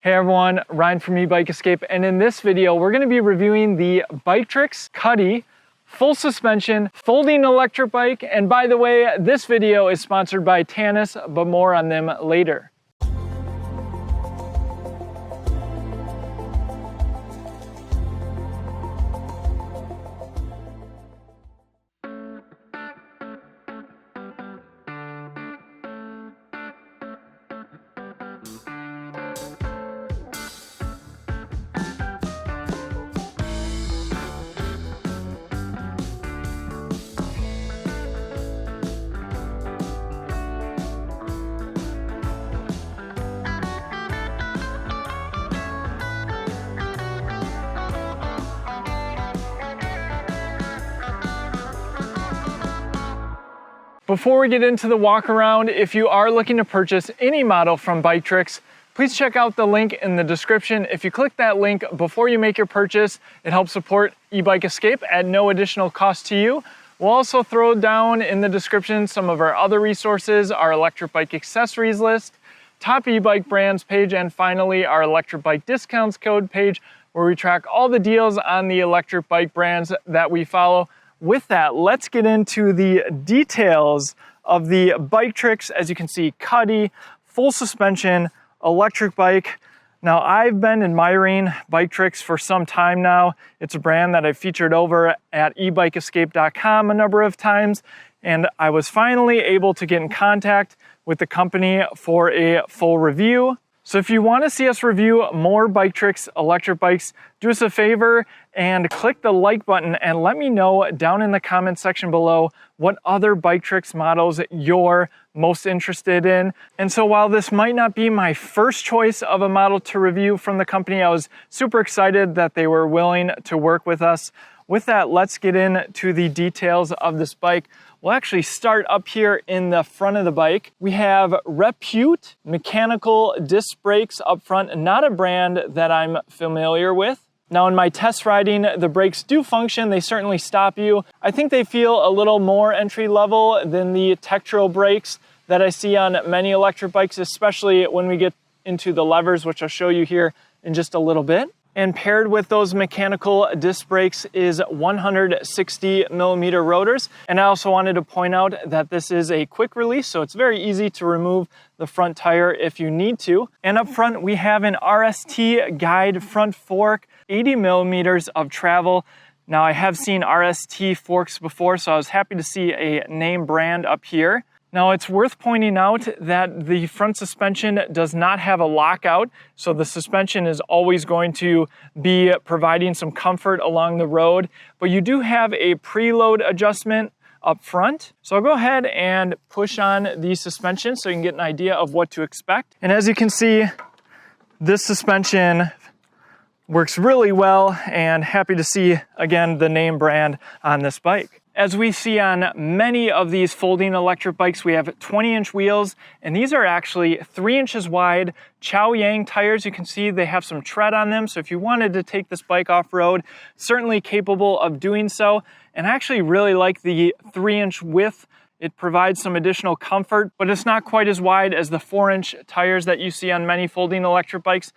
Hey everyone, Ryan from Ebike Escape, and in this video we're going to be reviewing the Biktrix Kutty full suspension folding electric bike. And by the way, this video is sponsored by Tannis, but more on them later. Before we get into the walk around, if you are looking to purchase any model from Biktrix, please check out the link in the description. If you click that link before you make your purchase, it helps support Ebike Escape at no additional cost to you. We'll also throw down in the description some of our other resources, our electric bike accessories list, top e-bike brands page, and finally our electric bike discounts code page, where we track all the deals on the electric bike brands that we follow. With that, let's get into the details of the Biktrix. As you can see, Kutty, full suspension, electric bike. Now, I've been admiring Biktrix for some time now. It's a brand that I've featured over at ebikeescape.com a number of times, and I was finally able to get in contact with the company for a full review. So if you want to see us review more Biktrix electric bikes, do us a favor and click the like button and let me know down in the comment section below what other Biktrix models you're most interested in. And so while this might not be my first choice of a model to review from the company, I was super excited that they were willing to work with us. With that, let's get into the details of this bike. We'll actually start up here in the front of the bike. We have Repute mechanical disc brakes up front, not a brand that I'm familiar with. Now in my test riding, the brakes do function. They certainly stop you. I think they feel a little more entry level than the Tektro brakes that I see on many electric bikes, especially when we get into the levers, which I'll show you here in just a little bit. And paired with those mechanical disc brakes is 160 millimeter rotors. And I also wanted to point out that this is a quick release, so it's very easy to remove the front tire if you need to. And up front, we have an RST guide front fork, 80 millimeters of travel. Now, I have seen RST forks before, so I was happy to see a name brand up here. Now, it's worth pointing out that the front suspension does not have a lockout, so the suspension is always going to be providing some comfort along the road, but you do have a preload adjustment up front. So I'll go ahead and push on the suspension so you can get an idea of what to expect. And as you can see, this suspension works really well, and happy to see, again, the name brand on this bike. As we see on many of these folding electric bikes, we have 20-inch wheels, and these are actually 3 inches wide Chow Yang tires. You can see they have some tread on them, so if you wanted to take this bike off-road, certainly capable of doing so. And I actually really like the 3-inch width. It provides some additional comfort, but it's not quite as wide as the 4-inch tires that you see on many folding electric bikes.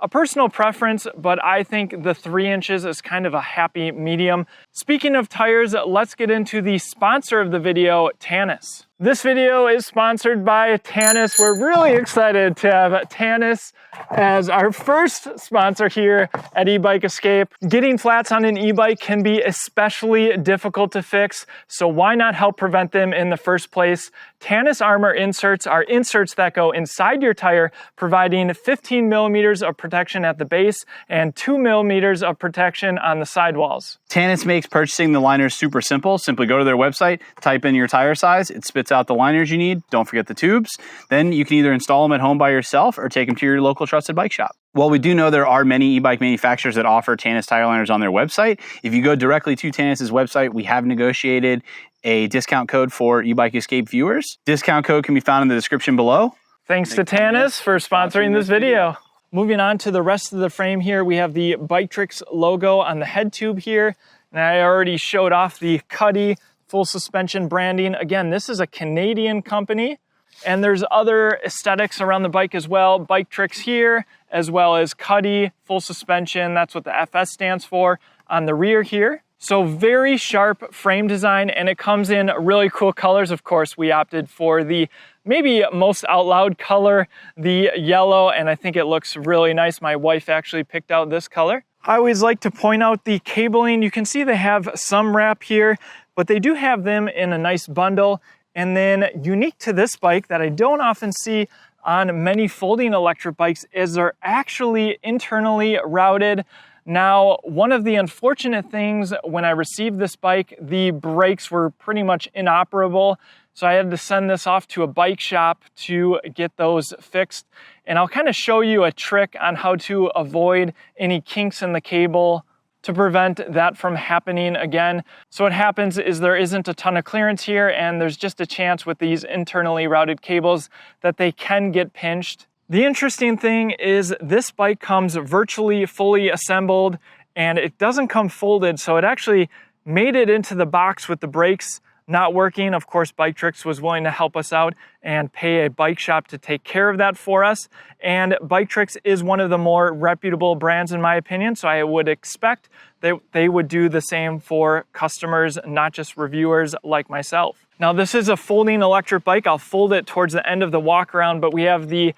A personal preference, but I think the 3 inches is kind of a happy medium. Speaking of tires, let's get into the sponsor of the video, Tannis. This video is sponsored by Tannis. We're really excited to have Tannis as our first sponsor here at Ebike Escape. Getting flats on an e-bike can be especially difficult to fix, so why not help prevent them in the first place? Tannis Armor inserts are inserts that go inside your tire, providing 15 millimeters of protection at the base and 2 millimeters of protection on the sidewalls. Tannis makes purchasing the liners super simple. Simply go to their website, type in your tire size, it spits out the liners you need. Don't forget the tubes. Then you can either install them at home by yourself or take them to your local trusted bike shop. While we do know there are many e-bike manufacturers that offer Tannis tire liners on their website, if you go directly to Tannis's website, we have negotiated a discount code for Ebike Escape viewers. Discount code can be found in the description below. Thanks to Tannis for sponsoring this video. Moving on to the rest of the frame here, we have the Biktrix logo on the head tube here. And I already showed off the Kutty full suspension branding. Again, this is a Canadian company. And there's other aesthetics around the bike as well. Biktrix here, as well as Kutty, full suspension. That's what the FS stands for on the rear here. So very sharp frame design, and it comes in really cool colors. Of course, we opted for the maybe most out loud color, the yellow, and I think it looks really nice. My wife actually picked out this color. I always like to point out the cabling. You can see they have some wrap here, but they do have them in a nice bundle. And then unique to this bike that I don't often see on many folding electric bikes is they're actually internally routed. Now, one of the unfortunate things when I received this bike, the brakes were pretty much inoperable. So I had to send this off to a bike shop to get those fixed. And I'll kind of show you a trick on how to avoid any kinks in the cable to prevent that from happening again. So what happens is there isn't a ton of clearance here, and there's just a chance with these internally routed cables that they can get pinched. The interesting thing is this bike comes virtually fully assembled, and it doesn't come folded, so it actually made it into the box with the brakes not working. Of course, Biktrix was willing to help us out and pay a bike shop to take care of that for us. And Biktrix is one of the more reputable brands in my opinion, so I would expect that they would do the same for customers, not just reviewers like myself. Now, this is a folding electric bike. I'll fold it towards the end of the walk around, but we have the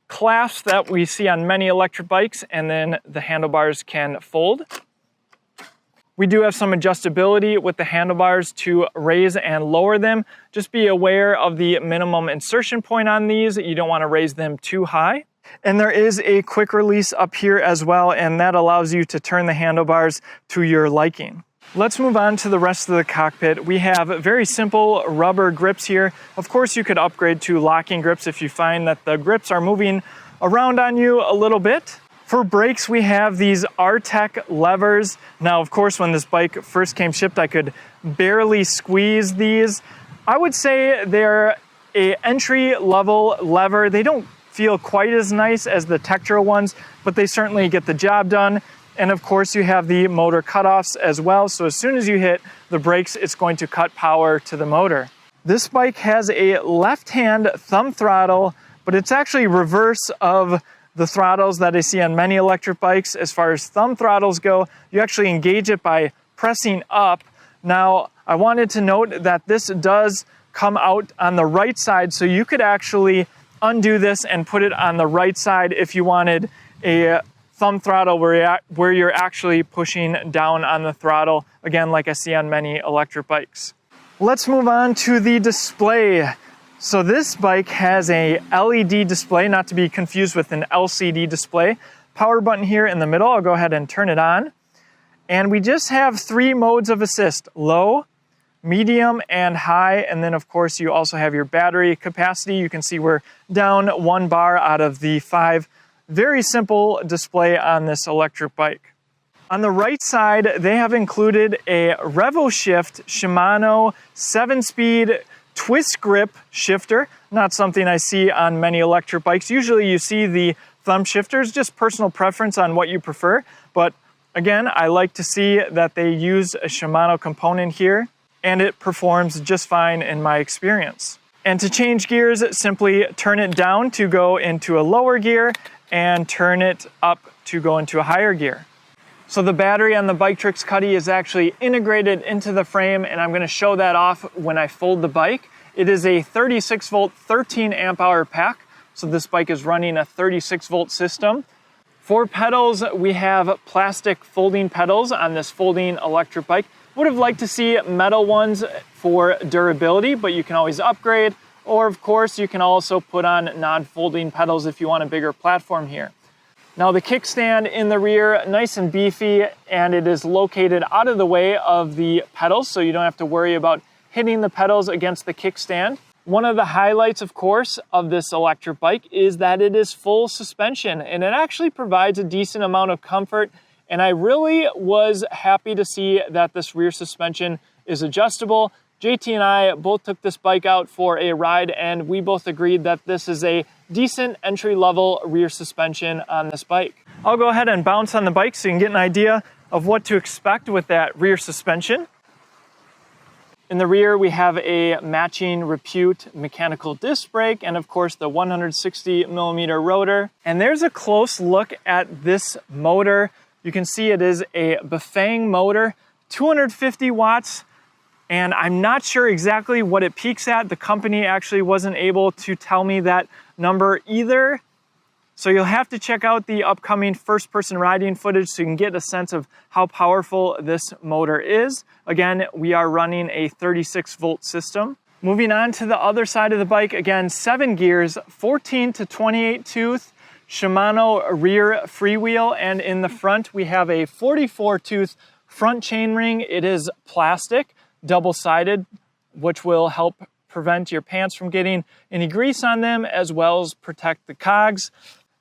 clasp that we see on many electric bikes, and then the handlebars can fold. We do have some adjustability with the handlebars to raise and lower them. Just be aware of the minimum insertion point on these. You don't want to raise them too high. And there is a quick release up here as well, and that allows you to turn the handlebars to your liking. Let's move on to the rest of the cockpit. We have very simple rubber grips here. Of course, you could upgrade to locking grips if you find that the grips are moving around on you a little bit. For brakes, we have these R-Tech levers. Now, of course, when this bike first came shipped, I could barely squeeze these. I would say they're an entry-level lever. They don't feel quite as nice as the Tektro ones, but they certainly get the job done. And of course, you have the motor cutoffs as well. So as soon as you hit the brakes, it's going to cut power to the motor. This bike has a left-hand thumb throttle, but it's actually reverse of the throttles that I see on many electric bikes. As far as thumb throttles go, you actually engage it by pressing up. Now, I wanted to note that this does come out on the right side, so you could actually undo this and put it on the right side if you wanted a thumb throttle where you're actually pushing down on the throttle, again, like I see on many electric bikes. Let's move on to the display. So this bike has a LED display, not to be confused with an LCD display. Power button here in the middle. I'll go ahead and turn it on. And we just have 3 modes of assist: low, medium, and high. And then of course you also have your battery capacity. You can see we're down 1 bar out of the 5. Very simple display on this electric bike. On the right side, they have included a RevoShift Shimano 7-speed twist grip shifter. Not something I see on many electric bikes. Usually you see the thumb shifters, just personal preference on what you prefer. But again, I like to see that they use a Shimano component here, and it performs just fine in my experience. And to change gears, simply turn it down to go into a lower gear and turn it up to go into a higher gear. So the battery on the Biktrix Kutty is actually integrated into the frame, and I'm going to show that off when I fold the bike. It is a 36 volt, 13 amp hour pack. So this bike is running a 36 volt system. For pedals, we have plastic folding pedals on this folding electric bike. Would have liked to see metal ones for durability, but you can always upgrade. Or of course, you can also put on non-folding pedals if you want a bigger platform here. Now the kickstand in the rear, nice and beefy, and it is located out of the way of the pedals, so you don't have to worry about hitting the pedals against the kickstand. One of the highlights, of course, of this electric bike is that it is full suspension, and it actually provides a decent amount of comfort. And I really was happy to see that this rear suspension is adjustable. JT and I both took this bike out for a ride, and we both agreed that this is a decent entry-level rear suspension on this bike. I'll go ahead and bounce on the bike so you can get an idea of what to expect with that rear suspension. In the rear, we have a matching Repute mechanical disc brake and of course the 160mm rotor. And there's a close look at this motor. You can see it is a Bifang motor, 250 watts, and I'm not sure exactly what it peaks at. The company actually wasn't able to tell me that number either. So you'll have to check out the upcoming first-person riding footage so you can get a sense of how powerful this motor is. Again, we are running a 36-volt system. Moving on to the other side of the bike, again, 7 gears, 14 to 28 tooth, Shimano rear freewheel, and in the front we have a 44 tooth front chainring. It is plastic, double-sided, which will help prevent your pants from getting any grease on them, as well as protect the cogs.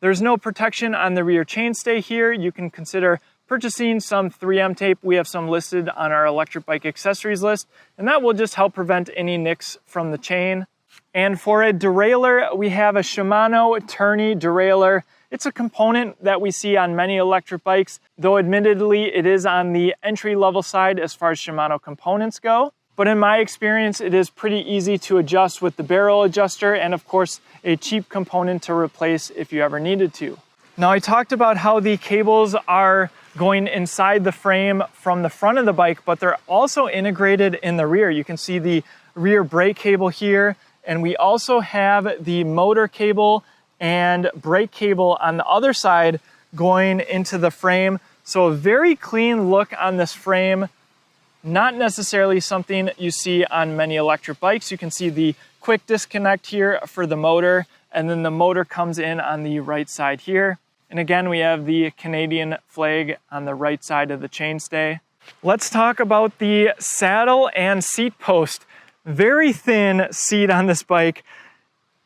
There's no protection on the rear chainstay here. You can consider purchasing some 3M tape. We have some listed on our electric bike accessories list, and that will just help prevent any nicks from the chain. And for a derailleur, we have a Shimano Tourney derailleur. It's a component that we see on many electric bikes, though admittedly it is on the entry-level side as far as Shimano components go. But in my experience, it is pretty easy to adjust with the barrel adjuster and of course a cheap component to replace if you ever needed to. Now I talked about how the cables are going inside the frame from the front of the bike, but they're also integrated in the rear. You can see the rear brake cable here, and we also have the motor cable and brake cable on the other side going into the frame. So a very clean look on this frame. Not necessarily something you see on many electric bikes. You can see the quick disconnect here for the motor, and then the motor comes in on the right side here. And again, we have the Canadian flag on the right side of the chainstay. Let's talk about the saddle and seat post. Very thin seat on this bike.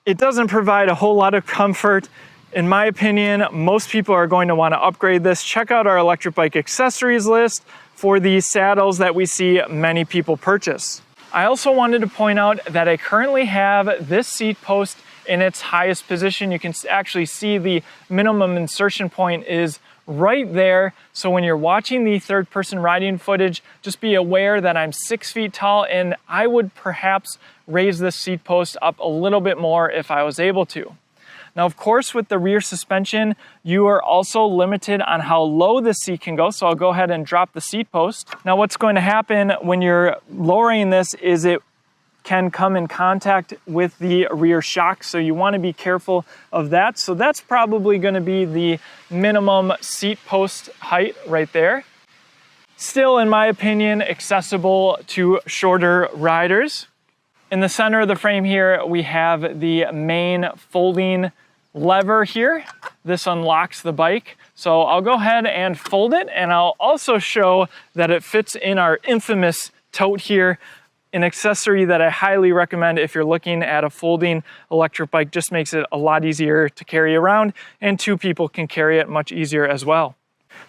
It doesn't provide a whole lot of comfort. In my opinion, most people are going to want to upgrade this. Check out our electric bike accessories list for the saddles that we see many people purchase. I also wanted to point out that I currently have this seat post in its highest position. You can actually see the minimum insertion point is right there. So when you're watching the third-person riding footage, just be aware that I'm 6 feet tall, and I would perhaps raise this seat post up a little bit more if I was able to. Now, of course, with the rear suspension, you are also limited on how low the seat can go. So I'll go ahead and drop the seat post. Now, what's going to happen when you're lowering this is it can come in contact with the rear shock. So you want to be careful of that. So that's probably going to be the minimum seat post height right there. Still, in my opinion, accessible to shorter riders. In the center of the frame here, we have the main folding lever here. This unlocks the bike. So I'll go ahead and fold it, and I'll also show that it fits in our infamous tote here, an accessory that I highly recommend if you're looking at a folding electric bike. Just makes it a lot easier to carry around, and 2 people can carry it much easier as well.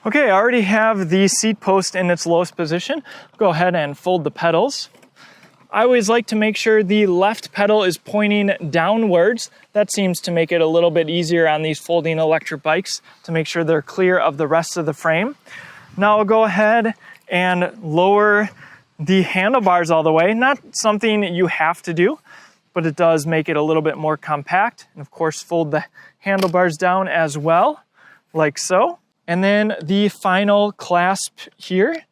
Okay, I already have the seat post in its lowest position. I'll go ahead and fold the pedals. I always like to make sure the left pedal is pointing downwards. That seems to make it a little bit easier on these folding electric bikes to make sure they're clear of the rest of the frame. Now I'll go ahead and lower the handlebars all the way. Not something you have to do, but it does make it a little bit more compact. And of course, fold the handlebars down as well, like so. And then the final clasp here.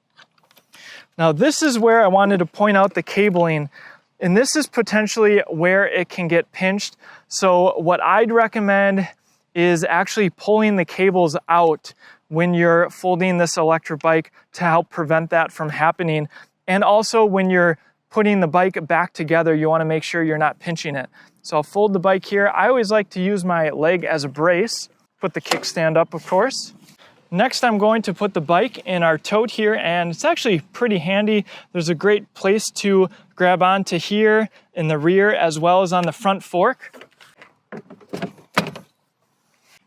Now this is where I wanted to point out the cabling, and this is potentially where it can get pinched. So what I'd recommend is actually pulling the cables out when you're folding this electric bike to help prevent that from happening. And also when you're putting the bike back together, you want to make sure you're not pinching it. So I'll fold the bike here. I always like to use my leg as a brace. Put the kickstand up, of course. Next, I'm going to put the bike in our tote here, and it's actually pretty handy. There's a great place to grab onto here in the rear as well as on the front fork.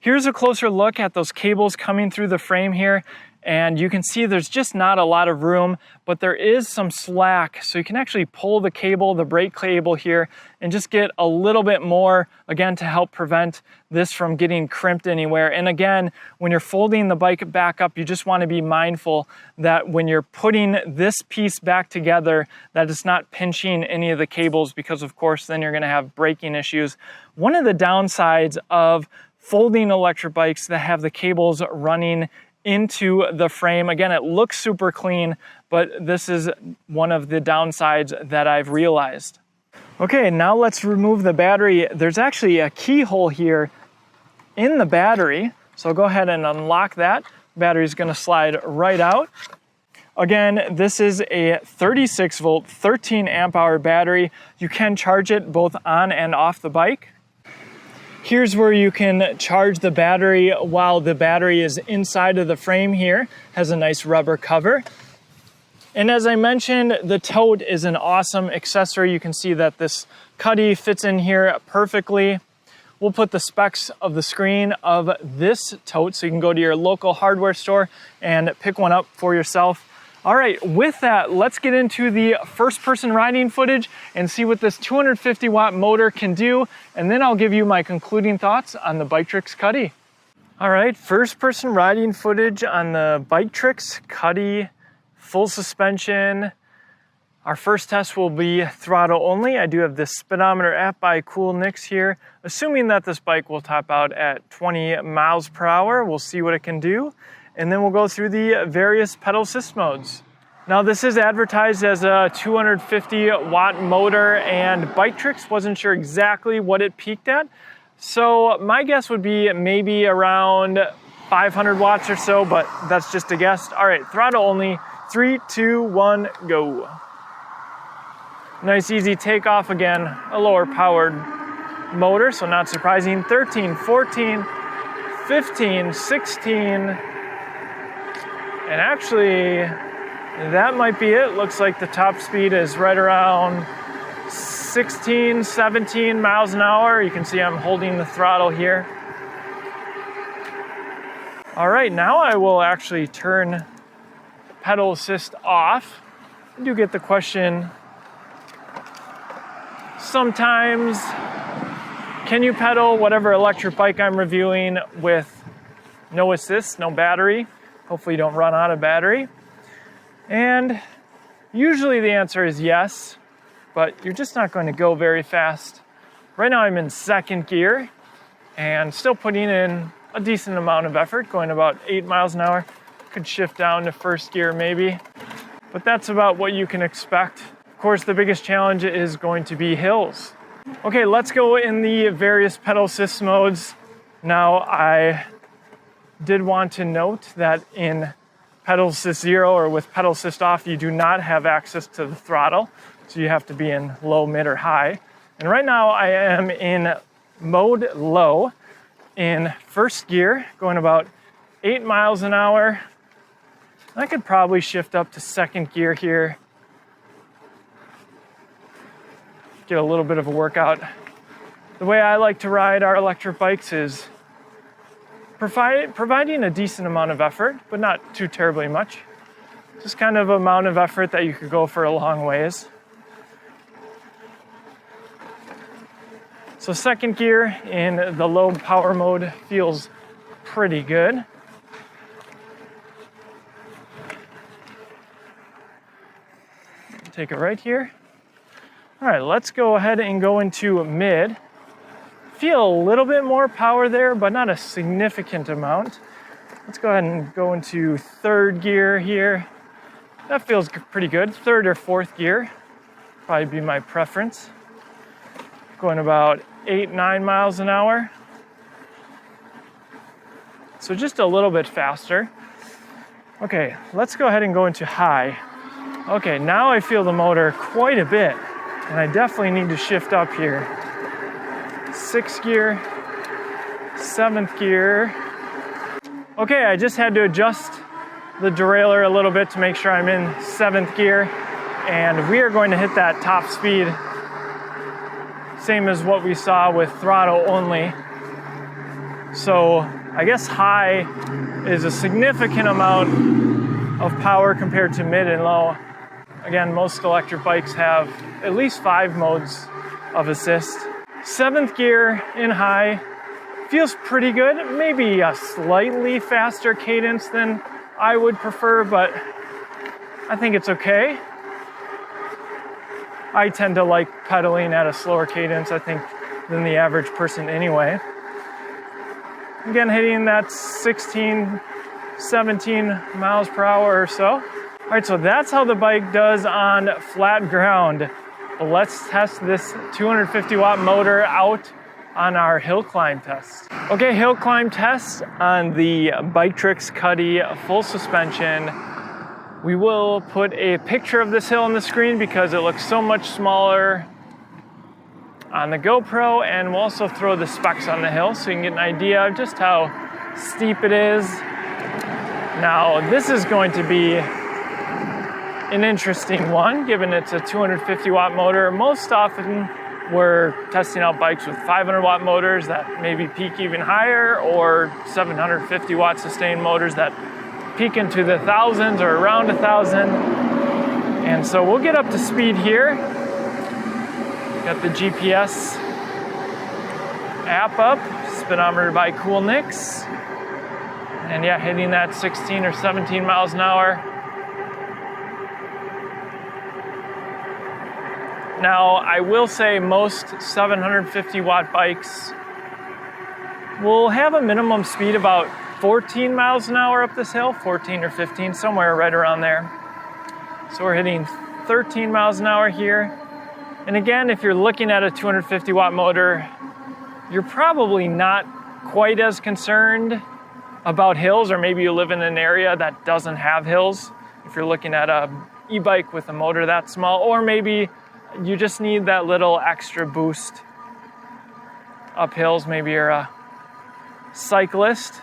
Here's a closer look at those cables coming through the frame here. And you can see there's just not a lot of room, but there is some slack. So you can actually pull the cable, the brake cable here, and just get a little bit more, again, to help prevent this from getting crimped anywhere. And again, when you're folding the bike back up, you just want to be mindful that when you're putting this piece back together, that it's not pinching any of the cables, because of course, then you're going to have braking issues. One of the downsides of folding electric bikes that have the cables running into the frame. Again, it looks super clean, but this is one of the downsides that I've realized. Okay, now let's remove the battery. There's actually a keyhole here in the battery. So I'll go ahead and unlock that. Battery is going to slide right out. Again, this is a 36 volt, 13 amp hour battery. You can charge it both on and off the bike. Here's where you can charge the battery while the battery is inside of the frame here. Has a nice rubber cover. And as I mentioned, the tote is an awesome accessory. You can see that this Kutty fits in here perfectly. We'll put the specs of the screen of this tote so you can go to your local hardware store and pick one up for yourself. All right, with that, let's get into the first-person riding footage and see what this 250-watt motor can do, and then I'll give you my concluding thoughts on the Biktrix Kutty. All right, first-person riding footage on the Biktrix Kutty, full suspension. Our first test will be throttle only. I do have this speedometer app by Coolnix here. Assuming that this bike will top out at 20 miles per hour, we'll see what it can do. And then we'll go through the various pedal assist modes. Now this is advertised as a 250 watt motor, and Biktrix wasn't sure exactly what it peaked at. So my guess would be maybe around 500 watts or so, but that's just a guess. All right, throttle only, 3, 2, 1, go. Nice easy takeoff again, a lower powered motor, so not surprising. 13, 14, 15, 16, and actually, that might be it. Looks like the top speed is right around 16, 17 miles an hour. You can see I'm holding the throttle here. All right, now I will actually turn pedal assist off. I do get the question sometimes, can you pedal whatever electric bike I'm reviewing with no assist, no battery? Hopefully you don't run out of battery. And usually the answer is yes, but you're just not going to go very fast. Right now I'm in second gear and still putting in a decent amount of effort, going about 8 miles an hour. Could shift down to first gear maybe, but that's about what you can expect. Of course, the biggest challenge is going to be hills. Okay, let's go in the various pedal assist modes. Now, I did want to note that in pedal assist 0 or with pedal assist off, you do not have access to the throttle. So you have to be in low, mid, or high. And right now I am in mode low in first gear, going about 8 miles an hour. I could probably shift up to second gear here. Get a little bit of a workout. The way I like to ride our electric bikes is providing a decent amount of effort, but not too terribly much. Just kind of amount of effort that you could go for a long ways. So second gear in the low power mode feels pretty good. Take it right here. All right, let's go ahead and go into mid. Feel a little bit more power there, but not a significant amount. Let's go ahead and go into third gear here. That feels pretty good. Third or fourth gear, probably be my preference. Going about 8, 9 miles an hour. So just a little bit faster. Okay, let's go ahead and go into high. Okay, now I feel the motor quite a bit, and I definitely need to shift up here. 6th gear, 7th gear. Okay, I just had to adjust the derailleur a little bit to make sure I'm in 7th gear, and we are going to hit that top speed, same as what we saw with throttle only. So I guess high is a significant amount of power compared to mid and low. Again, most electric bikes have at least 5 modes of assist. 7th gear in high feels pretty good. Maybe a slightly faster cadence than I would prefer, but I think it's okay. I tend to like pedaling at a slower cadence, I think, than the average person anyway. Again, hitting that 16, 17 miles per hour or so. All right, so that's how the bike does on flat ground. But let's test this 250 watt motor out on our hill climb test. Okay, hill climb test on the Biktrix Kutty full suspension. We will put a picture of this hill on the screen because it looks so much smaller on the GoPro, and we'll also throw the specs on the hill so you can get an idea of just how steep it is. Now, this is going to be an interesting one, given it's a 250 watt motor. Most often, we're testing out bikes with 500 watt motors that maybe peak even higher, or 750 watt sustained motors that peak into the thousands or around 1,000. And so we'll get up to speed here. Got the GPS app up, speedometer by Cool Nicks. And yeah, hitting that 16 or 17 miles an hour. Now, I will say most 750 watt bikes will have a minimum speed about 14 miles an hour up this hill, 14 or 15, somewhere right around there. So we're hitting 13 miles an hour here. And again, if you're looking at a 250 watt motor, you're probably not quite as concerned about hills, or maybe you live in an area that doesn't have hills. If you're looking at a e-bike with a motor that small, or maybe you just need that little extra boost up hills. Maybe you're a cyclist.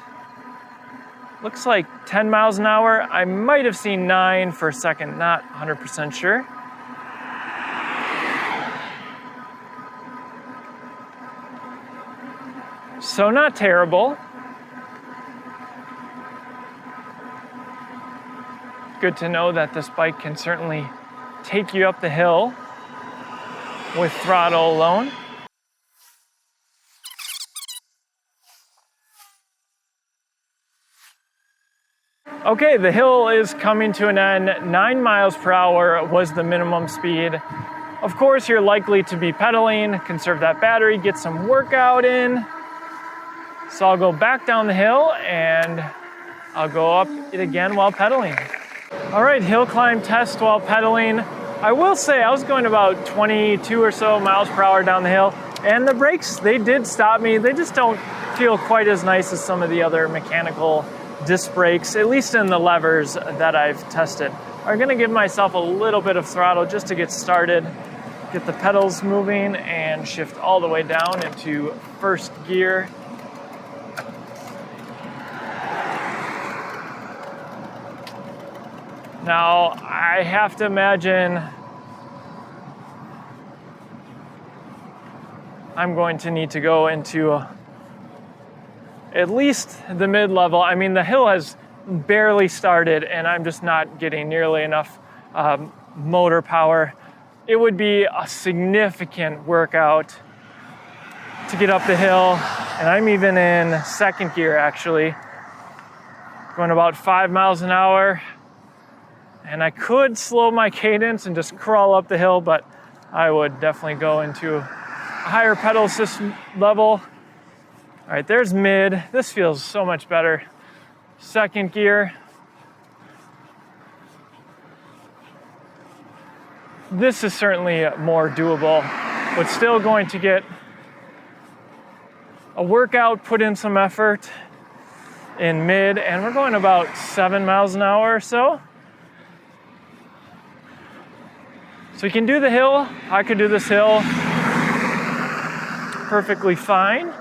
Looks like 10 miles an hour. I might have seen 9 for a second, not 100% sure. So not terrible. Good to know that this bike can certainly take you up the hill with throttle alone. Okay, the hill is coming to an end. 9 miles per hour was the minimum speed. Of course, you're likely to be pedaling, conserve that battery, get some workout in. So I'll go back down the hill and I'll go up it again while pedaling. All right, hill climb test while pedaling. I will say I was going about 22 or so miles per hour down the hill, and the brakes, they did stop me. They just don't feel quite as nice as some of the other mechanical disc brakes, at least in the levers that I've tested. I'm gonna give myself a little bit of throttle just to get started, get the pedals moving, and shift all the way down into first gear. Now, I have to imagine I'm going to need to go into at least the mid-level. I mean, the hill has barely started and I'm just not getting nearly enough motor power. It would be a significant workout to get up the hill, and I'm even in second gear actually, going about 5 miles an hour. And I could slow my cadence and just crawl up the hill, but I would definitely go into a higher pedal assist level. All right, there's mid. This feels so much better. Second gear. This is certainly more doable, but still going to get a workout, put in some effort in mid, and we're going about 7 miles an hour or so. So you can do the hill. I could do this hill perfectly fine.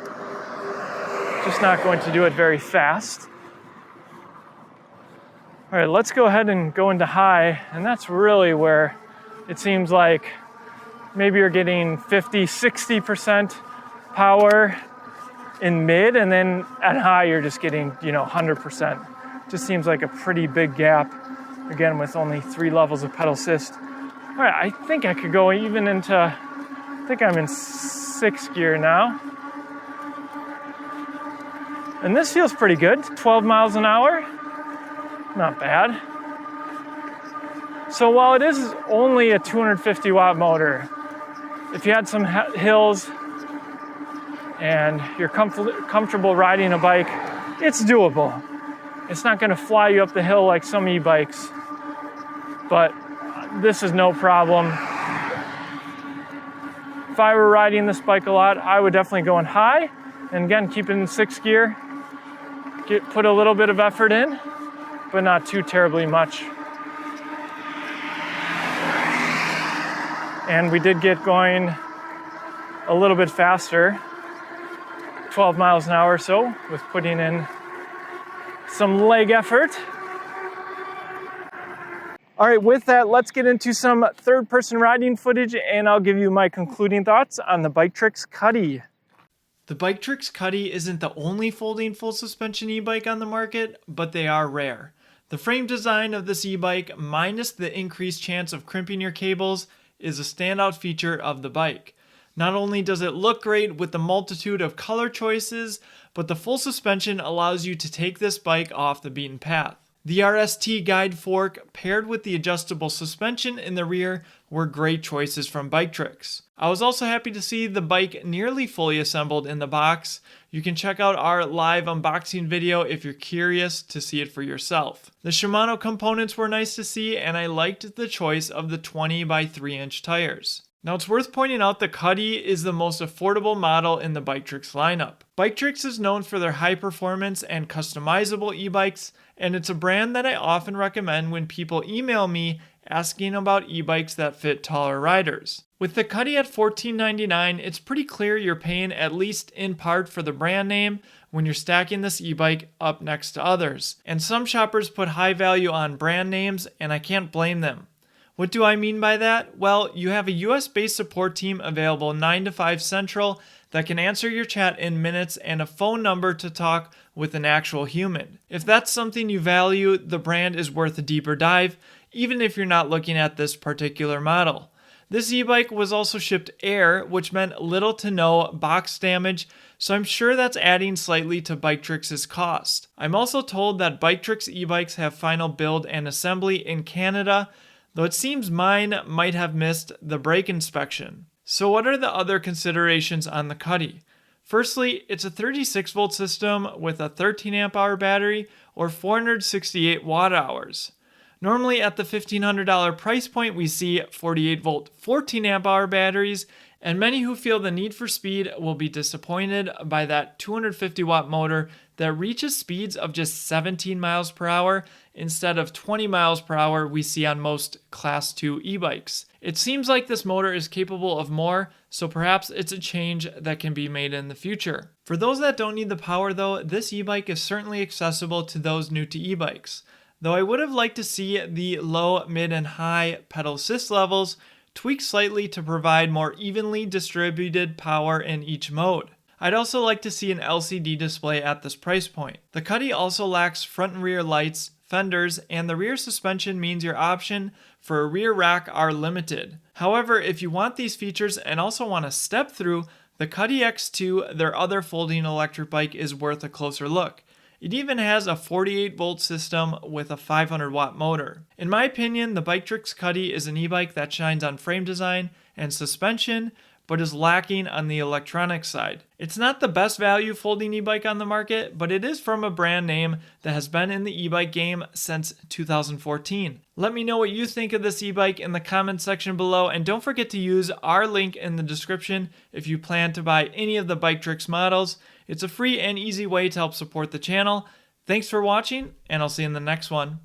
Just not going to do it very fast. All right, let's go ahead and go into high, and that's really where it seems like maybe you're getting 50, 60% power in mid, and then at high you're just getting, 100%. Just seems like a pretty big gap, again, with only 3 levels of pedal assist. All right, I think I could go even into, I think I'm in 6th gear now. And this feels pretty good, 12 miles an hour, not bad. So while it is only a 250 watt motor, if you had some hills and you're comfortable riding a bike, it's doable. It's not gonna fly you up the hill like some e-bikes, but this is no problem. If I were riding this bike a lot, I would definitely go in high, and again, keep it in 6th gear. Put a little bit of effort in, but not too terribly much. And we did get going a little bit faster, 12 miles an hour or so, with putting in some leg effort. All right, with that, let's get into some third-person riding footage, and I'll give you my concluding thoughts on the Biktrix Kutty. The Biktrix Kutty isn't the only folding full suspension e-bike on the market, but they are rare. The frame design of this e-bike, minus the increased chance of crimping your cables, is a standout feature of the bike. Not only does it look great with the multitude of color choices, but the full suspension allows you to take this bike off the beaten path. The RST guide fork paired with the adjustable suspension in the rear were great choices from Biktrix. I was also happy to see the bike nearly fully assembled in the box. You can check out our live unboxing video if you're curious to see it for yourself. The Shimano components were nice to see, and I liked the choice of the 20 by 3 inch tires. Now it's worth pointing out the Kutty is the most affordable model in the Biktrix lineup. Biktrix is known for their high performance and customizable e-bikes, and it's a brand that I often recommend when people email me asking about e-bikes that fit taller riders. With the Kutty at $14.99, it's pretty clear you're paying at least in part for the brand name when you're stacking this e-bike up next to others. And some shoppers put high value on brand names, and I can't blame them. What do I mean by that? Well, you have a US-based support team available 9 to 5 Central that can answer your chat in minutes and a phone number to talk with an actual human. If that's something you value, the brand is worth a deeper dive, even if you're not looking at this particular model. This e-bike was also shipped air, which meant little to no box damage, so I'm sure that's adding slightly to Biktrix's cost. I'm also told that Biktrix e-bikes have final build and assembly in Canada, though it seems mine might have missed the brake inspection. So what are the other considerations on the Kutty? Firstly, it's a 36 volt system with a 13 amp hour battery or 468 watt hours. Normally at the $1,500 price point, we see 48 volt 14 amp hour batteries, and many who feel the need for speed will be disappointed by that 250 watt motor that reaches speeds of just 17 miles per hour instead of 20 miles per hour we see on most Class 2 e-bikes. It seems like this motor is capable of more, so perhaps it's a change that can be made in the future. For those that don't need the power though, this e-bike is certainly accessible to those new to e-bikes, though I would have liked to see the low, mid, and high pedal assist levels tweaked slightly to provide more evenly distributed power in each mode. I'd also like to see an LCD display at this price point. The Kutty also lacks front and rear lights, fenders, and the rear suspension means your option for a rear rack are limited. However, if you want these features and also want to step through, the Kutty X2, their other folding electric bike, is worth a closer look. It even has a 48 volt system with a 500 watt motor. In my opinion, the Biktrix Kutty is an e-bike that shines on frame design and suspension, but is lacking on the electronics side. It's not the best value folding e-bike on the market, but it is from a brand name that has been in the e-bike game since 2014. Let me know what you think of this e-bike in the comments section below, and don't forget to use our link in the description if you plan to buy any of the Biktrix models. It's a free and easy way to help support the channel. Thanks for watching, and I'll see you in the next one.